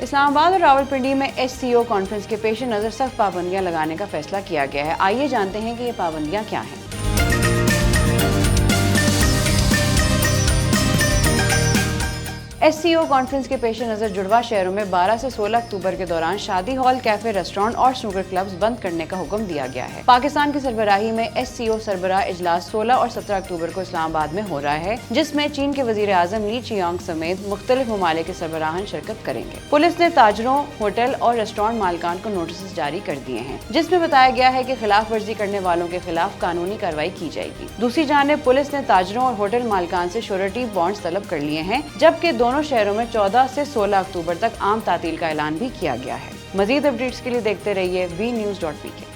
इस्लामाबाद और रावलपिंडी में SCO conference के पेश नज़र सख्त पाबंदियां लगाने का फैसला किया गया है। आइए जानते हैं कि ये पाबंदियां क्या हैं। SCO कॉन्फ्रेंस के पेश नज़र जुड़वा शहरों में 12 से 16 अक्टूबर के दौरान शादी हॉल, कैफे, रेस्टोरेंट और स्नूकर क्लब्स बंद करने का हुक्म दिया गया है। पाकिस्तान की सरबराही में SCO सरबराह इजलास 16 और 17 अक्टूबर को इस्लामाबाद में हो रहा है, जिसमें चीन के वजीर आजम ली चियांग समेत मुख्तलिफ ममालिक के सरबराहान शिरकत करेंगे। पुलिस ने ताजरों, होटल और रेस्टोरेंट मालिकान को नोटिस जारी कर दिए हैं, जिसमें बताया गया है कि खिलाफ वर्जी करने वालों के खिलाफ कानूनी कार्रवाई की जाएगी। दूसरी जानिब पुलिस ने ताजरों और होटल मालिकान से श्योरिटी बॉन्ड्स तलब कर लिए हैं, जबकि दोनों शहरों में 14 से 16 अक्टूबर तक आम तातील का ऐलान भी किया गया है। मजीद अपडेट्स के लिए देखते रहिए bnews.pk।